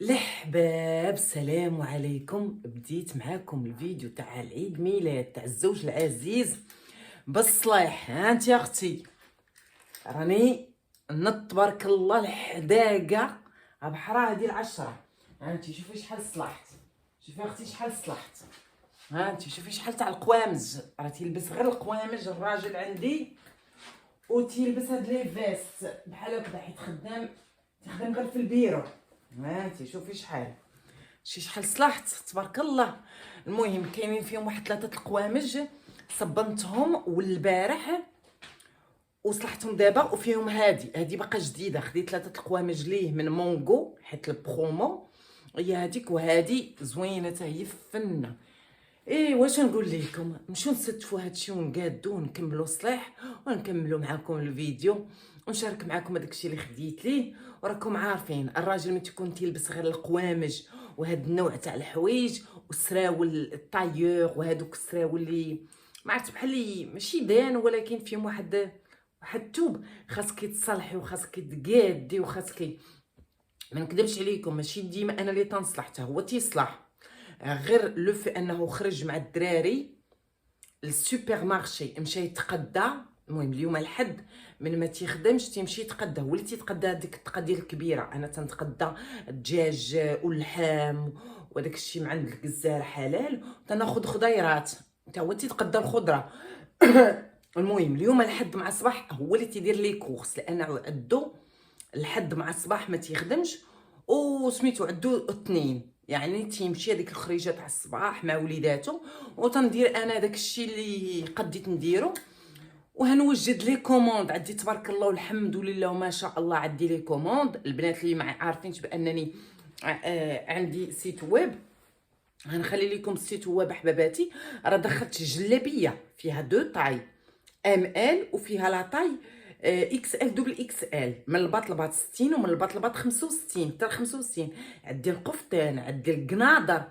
الحباب السلام عليكم. بديت معاكم الفيديو تاع العيد ميلاد تاع الزوج العزيز بالصلاح. ها انت يا اختي راني نط تبارك الله الحداقه بحرها ديال 10. ها انت شوفي شحال صلحت، شوفي يا اختي شحال صلحت. ها انت شوفي شحال تاع القوامج، راه تيلبس غير القوامج الراجل عندي وتيلبس هاد لي فيست بحال هكذا حيت تخدم غير في البيرو. ها انت شوفي شحال صلحت تبارك الله. المهم كاينين فيهم واحد 3 القوامج صبنتهم والبارح وصلحتهم دابا، وفيهم هادي باقا جديده. خديت 3 القوامج ليه من مونغو حيت البرومو هي هذيك، وهادي زوينه حتى هي فنه. واش نقول لكم، نمشيو نستفوا هادشي ونقادو ونكملوا صلاح ونكملوا معاكم الفيديو ونشارك معاكم هذاكشي اللي خديت ليه. وراكم عارفين الراجل ملي تيكون تيلبس غير القوامج وهاد النوع تاع الحوايج والسراول الطايور وهادوك السراول اللي ما عرفت بحال اللي ماشي دان ولكن فيهم واحد التوب، خاصك تصلحي وخاصك تقادي وخاصك ما نكذبش عليكم ماشي ديما انا اللي تنصلح حتى هو تيصلح. غير لو في انه خرج مع الدراري للسوبر مارشي مشى يتقدى. المهم اليوم الحد من ما تيخدمش تيمشي يتقدى، هو اللي تيتقدى ديك التقديه الكبيره. انا تنتقدى الدجاج واللحم وداك الشيء من عند الجزار حلال، تناخذ خضيرات حتى هو تيتقدى الخضره. المهم اليوم الحد مع الصباح هو اللي تيدير لي كورس، لان عدو الحد مع الصباح ما تيخدمش وسميتو عدو اثنين، يعني تيمشي هذيك الخريجه تاع الصباح مع وليداتو وتندير انا داك الشيء اللي قديت نديرو. وهنوجد لي كوموند عندي تبارك الله والحمد لله وما شاء الله. عندي لي كوموند البنات اللي معي عارفينش بانني عندي سيت ويب. غنخلي لكم السيت ويب حباباتي. راه دخلت جلابيه فيها 2 طاي ام ال وفيها لا طاي اكس ال دوبل اكس ال، من الباط لباط 60 ومن الباط لباط 65 حتى 65. عندي القفطان، عندي القناضر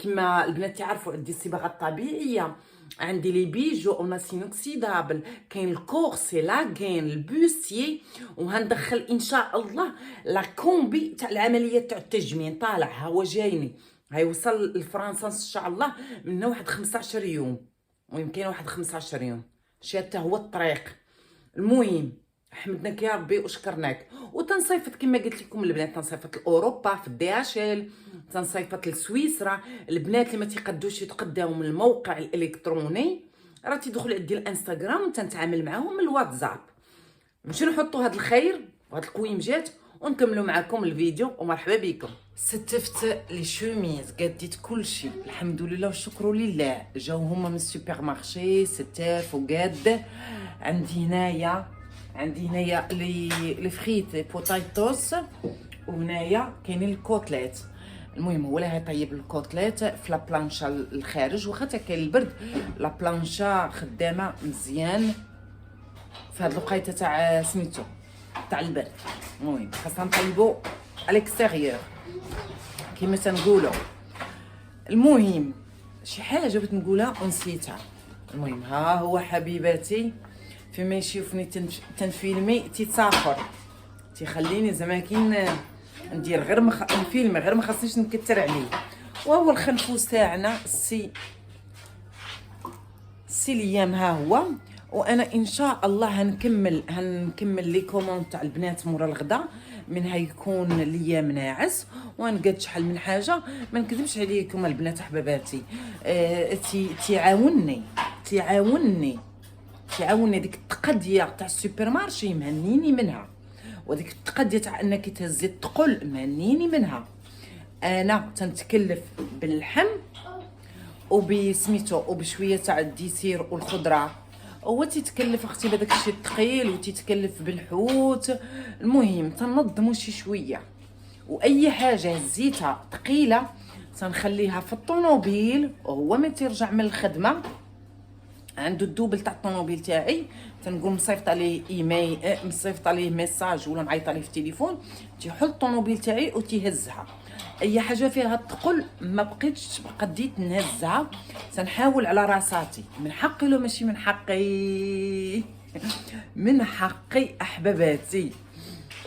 كما البنات تعرفوا، عندي الصباغه الطبيعيه، عندي لي بيجو اون سينوكسيدابل، كاين الكورسي لاغين البوسيي، وهندخل ان شاء الله لا كومبي تاع العمليه تاع التجميل طالع ها هو جايني. هيوصل لفرنسا ان شاء الله من واحد 15 يوم، ويمكن واحد 15 يوم شاته هو الطريق. المهم حمدناك يا ربي وشكرناك. وتنصيفط كما قلت لكم البنات، تنصيفط لاوروبا في الدي اش ال، تنصيفط لسويسرا. البنات اللي ما تيقدوش يتقداو من الموقع الالكتروني راه تيدخلوا عندي الانستغرام تنتعامل معاهم من الواتساب. نمشيو نحطوا هذا الخير وهاد الكويمجات ونكملوا معكم الفيديو. ومرحبا بكم. ستفت لي شوميز، قديت كل شيء الحمد لله والشكر لله. جاو هما من السوبر مارشي ستاف وقاد. عندي هنايا لي فريت بوتايتوس، وهنايا كاينين الكوتليت. المهم هو اللي هيطيب الكوتليت في لا بلانشا الخارج، واخا كاين البرد لا بلانشا خدامه مزيان في هاد الوقيته تاع سميتو تاع البرد. المهم خاصنا نطيبو الاكستيريور كما تنقولوا. المهم شي حاجه بغيت نقولها ونسيتها. المهم ها هو حبيباتي فيما يشوفني تنفيلمي تيتصافر تيخليني زعما كي ندير غير نفيلم غير ما خاصنيش نكثر عليه. وهو الخنفوس تاعنا السي ليام ها هو. وانا ان شاء الله هنكمل لي كوموند تاع البنات مورا الغدا، منها يكون ليا مناعس ونقاد شحال من حاجه. ما نكذبش عليكم البنات حباباتي، تعاونني ديك التقديه تاع السوبر مارشي مهنيني منها، وديك التقديه تاع انك تهزي الثقل مهنيني منها. انا تنتكلف باللحم وبسميتو وبشويه تاع الديسير والخضره، هو تيتكلف اختي بهذاك الشيء الثقيل وتيتكلف بالحوت. المهم تنظموا شي شويه، واي حاجه هزيتها ثقيله تنخليها في الطوموبيل. وهو من تيرجع من الخدمه عنده الدوبل تاع الطوموبيل تاعي، تنقوم مصيفط عليه ايميل مصيفط عليه ميساج ولا معيط عليه في التليفون، تيحل الطوموبيل تاعي وتيهزها. اي حاجه فيها الثقل ما بقيتش قديت نهزها، تنحاول على راساتي. من حقي لو ماشي من حقي من حقي احباباتي.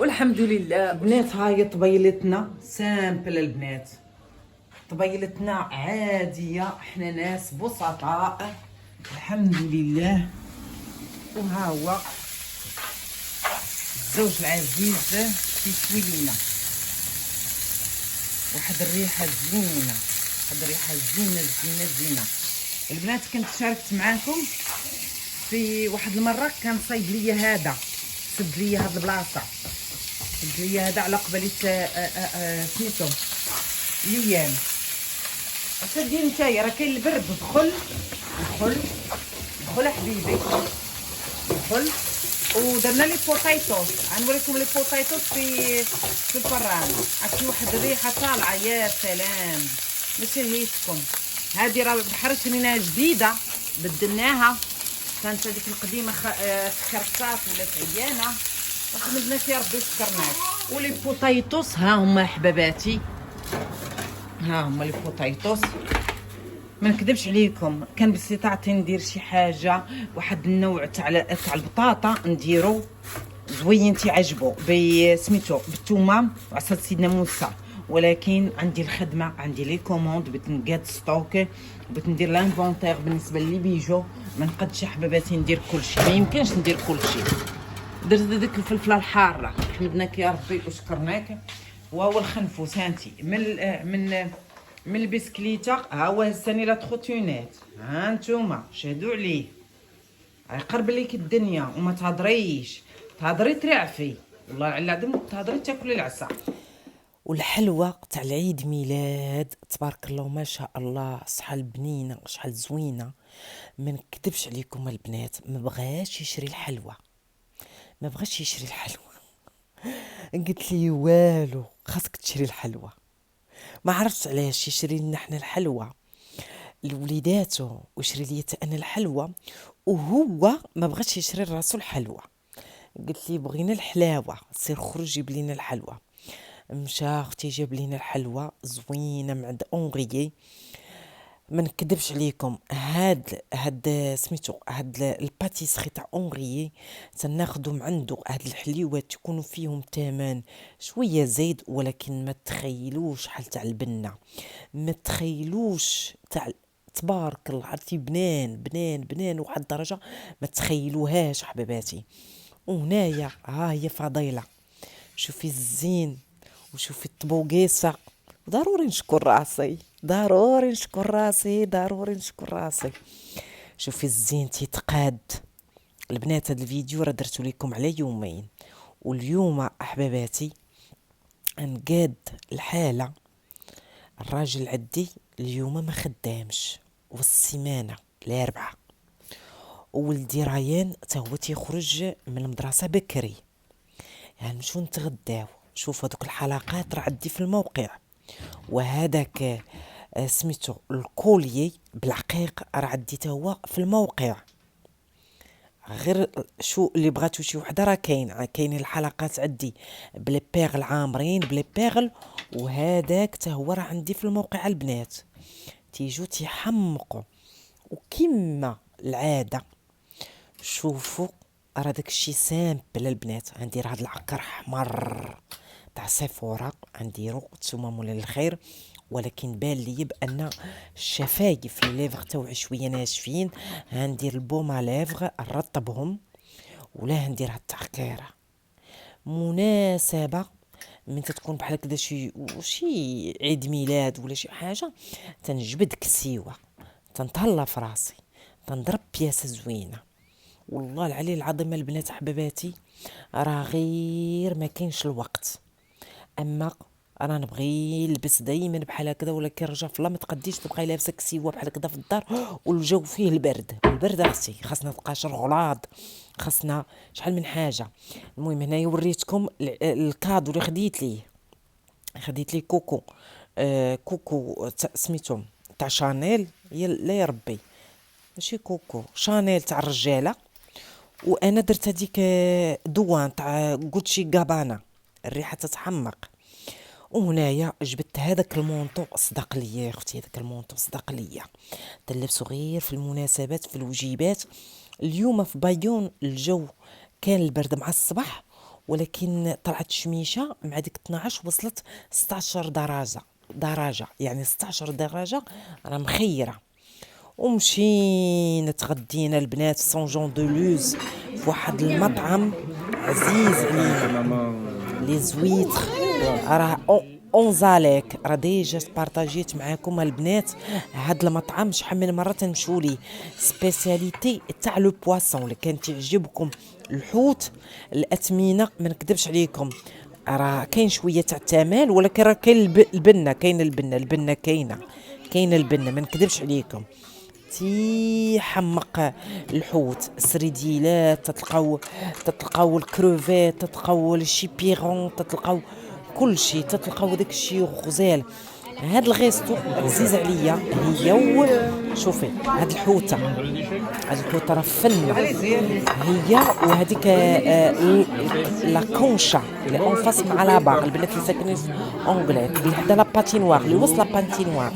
والحمد لله بنات. هاي طبيلتنا سامبل البنات، طبيلتنا عاديه، احنا ناس بسطاء الحمد لله. وها هو الزوج العزيز كيشوي لينا واحد الريحه زينه، واحد الريحه زينه زينه زينه. البنات كنت شاركت معاكم في واحد المره، كان صايب ليا هذا، سد ليا هاد البلاصه، سد ليا هذا على قبلة سميتو ليام. اش دير نتايا؟ راه كاين البرد، دخل دخل دخل حبيبي دخل. ودرنا لي بوطيطوس، غنوريكم لي بوطيطوس في الفران. عرفتي واحد الريحه طالعه يا سلام، ماشي هيتكم. هذه راه بحال شريناها جديده بدلناها، كانت هذيك القديمه خرصات ولا عيانه، وحمدنا يا ربي شكرناك. ولي بوطيطوس ها هما حباباتي، ها هما لي بوطيطوس. ما نكذبش عليكم، كان باستطاعتي ندير شي حاجه، واحد النوع تاع البطاطا نديرو زوين تيعجبو بسميتو بالثومه وعصا سيدنا موسى، ولكن عندي الخدمه، عندي لي كوموند، بغيت نقاد ستوك، بغيت ندير لانفونتير بالنسبه لي بيجو. ما نقدش حباباتي ندير كلشي، ما يمكنش ندير كلشي. درت هذيك الفلفله الحاره، حمدناك يا ربي وشكرناك. وهو الخنفوس هانتي من البسكليته، ها هو هزاني لا تخوتونات، ها نتوما شهدوا عليه. يقرب ليك الدنيا وما تهضريش، تهضري ترعفي، والله العظيم تهضري تاكلي العصا. والحلوى تاع العيد ميلاد تبارك الله ما شاء الله، شحال بنينه شحال زوينه. ما نكذبش عليكم البنات، ما بغاش يشري الحلوى، ما بغاش يشري الحلوى. قلت لي والو، خاصك تشري الحلوى. ما عرفتش علاش يشري لنا احنا الحلوى لوليداته ويشري لي انا الحلوى، وهو ما بغاش يشري لراسو الحلوى. قلت لي بغينا الحلاوه، سير خرج جيب لينا الحلوى. مشى اختي جاب لينا الحلوى زوينه من عند اونغيي. ما نكذبش عليكم، هاد سميتو هاد الباتيسري تاع اونغيي تناخدو من عنده. هاد الحليوات يكونوا فيهم ثمن شويه زايد، ولكن ما تخيلوش شحال تاع البنه، ما تخيلوش تاع تبارك الله. عرفتي بنان بنان بنان واحد الدرجه ما تخيلوهاش حبيباتي. وهنايا ها هي فضيله، شوفي الزين وشوفي الطبوقيسه. ضروري نشكر راسي، ضروري نشكر راسي، ضروري نشكر راسي. شوفي الزين تيتقاد. البنات هاد الفيديو راه درتو لكم على يومين، واليوم احباباتي نقاد الحاله. الراجل عندي اليوم ما خدامش، والسيمانه الاربعاء، وولدي ريان تا هو تيخرج من المدرسه بكري، يعني نمشيو نتغداو. شوف هذوك الحلقات راه عندي في الموقع، وهذاك سميتو الكوليي بالعقيق راه عندي تا هو في الموقع. غير شو اللي بغاتو شي وحده راه كاين الحلقات عندي بلي بيغل عامرين بلي بيغل، وهذاك تا هو راه عندي في الموقع. البنات تيجو تيحمقوا، وكما العاده شوفوا راه داكشي سامبل البنات. غندير هاد العكر احمر تاع سيفورا، غنديرو نتوما مولا الخير، ولكن بان لي بان الشفايف لي ليفغ تاوعي شويه ناشفين. غندير البوما ليفغ نرطبهم، ولا غندير هاد التعكيره مناسبه من تكون بحال هكذا شي عيد ميلاد ولا شي حاجه. تنجبد كسيوه، تنتهلا في راسي، تنضرب بياسه زوينه. والله العلي العظيم البنات حباباتي راه غير ما كاينش الوقت. اما انا نبغي نلبس دائما بحال هكذا، ولكن رجع في الله ما تقديش تبقاي لابسه كسيوه بحال هكذا في الدار والجو فيه البرد. البرد اختي خاصنا نبقى شرغلاض، خاصنا شحال من حاجه. المهم هنايا وريتكم الكادو اللي خديت لي كوكو، كوكو سميتو تاع شانيل، لا يا ربي ماشي كوكو، شانيل تاع الرجاله. وانا درت هذيك دوان تاع غوتشي غابانا، الريحه تتحمق. وهنايا جبت هذاك المونطو، صدق ليا يا اختي هذاك المونطو صدق ليا، تلبسو غير في المناسبات في الوجيبات. اليوم في بايون الجو كان البرد مع الصباح، ولكن طلعت شميشه مع ديك 12 وصلت 16 درجه، يعني 16 درجه راه مخيره. ومشينا تغدينا البنات في سون جون دو لوز في واحد المطعم عزيز علينا، لي زويتر. راه اونزاليك راه ديجا بارطاجيت معاكم البنات. هاد المطعم شحال من مره تنمشيو ليه، سبيسياليتي تاع لو بواسون. اللي كان تعجبكم الحوت، الاثمنه ما نكذبش عليكم، راه كاين شويه تاع الثمن، ولكن راه كاين البنه، كاين البنه كاين البنه ما نكذبش عليكم. حمق الحوت، سريديلات، تتلقاو الكروفيت، تتلقاو الشيبيرون، تتلقاو كل شيء، تتلقاو داك الشيء غزال. هاد الغيستو عزيز عليا. هي شوفي هاد الحوته، هاد الحوته راه فنه هي. وهذيك لا كونشا اللي اون فاس مع لا باغ، البنات اللي ساكنين في اونغليت بالحدا لا باتينوار اللي وسط لا باتينوار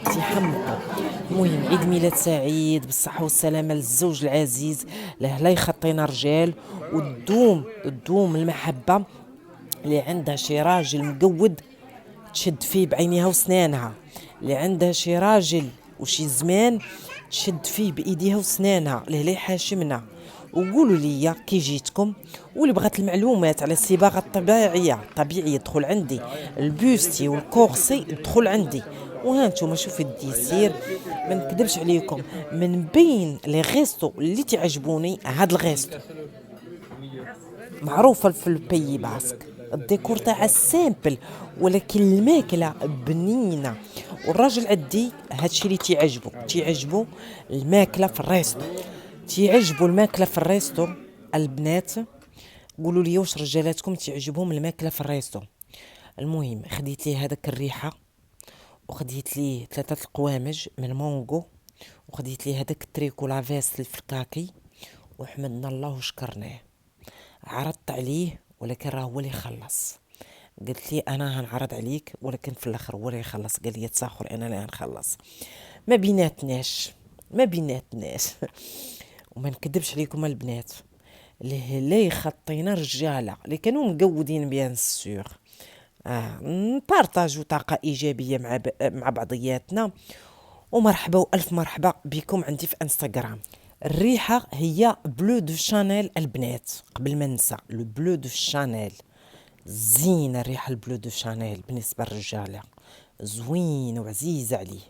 تيحمقوا. المهم عيد ميلاد سعيد بالصحة والسلامة للزوج العزيز، لا يخطينا رجال، وتدوم المحبة اللي عندها شي راجل مقود تشد فيه بعينيها وسنانها، اللي عندها شي راجل وشي زمان تشد فيه بايديها وسنانها، اللي لا يحاشمنا. وقولوا لي كي جيتكم، واللي بغات المعلومات على الصباغه الطبيعيه دخل عندي، البوستي والكورسي دخل عندي. وها نتوما شوفوا الديسير، ما نكذبش عليكم، من بين لي غيستو اللي تعجبوني هاد الغيستو. معروفة في البي باسك، الديكور تاعها سامبل ولكن الماكلة بنينة. والراجل عندي هادشي اللي تعجبو الماكلة في الريستو، تعجبو الماكلة في الريستو. البنات قولوا لي واش رجالاتكم تعجبهم الماكلة في الريستو. المهم خديت لي هذاك الريحة، وخديت لي 3 القوامج من مونغو، وخديت لي هذاك التريكو لافيس الفكاكي، وحمدنا الله وشكرناه. عرضت عليه ولكن راه هو اللي خلص. قلت لي انا هنعرض عليك، ولكن في الاخر هو اللي يخلص. قال لي تساخر انا اللي هنخلص، ما بيناتناش وما نكذبش عليكم البنات، اللي يخطينا رجاله اللي كانوا مقودين بيان سور. نبارطاجو طاقه ايجابيه مع بعضياتنا. ومرحبا والف مرحبا بكم عندي في انستغرام. الريحه هي بلو دو شانيل البنات، قبل ما ننسى لو بلو دو شانيل. زينه الريحه البلو دو شانيل بالنسبه للرجاله، زوين وعزيزه عليه.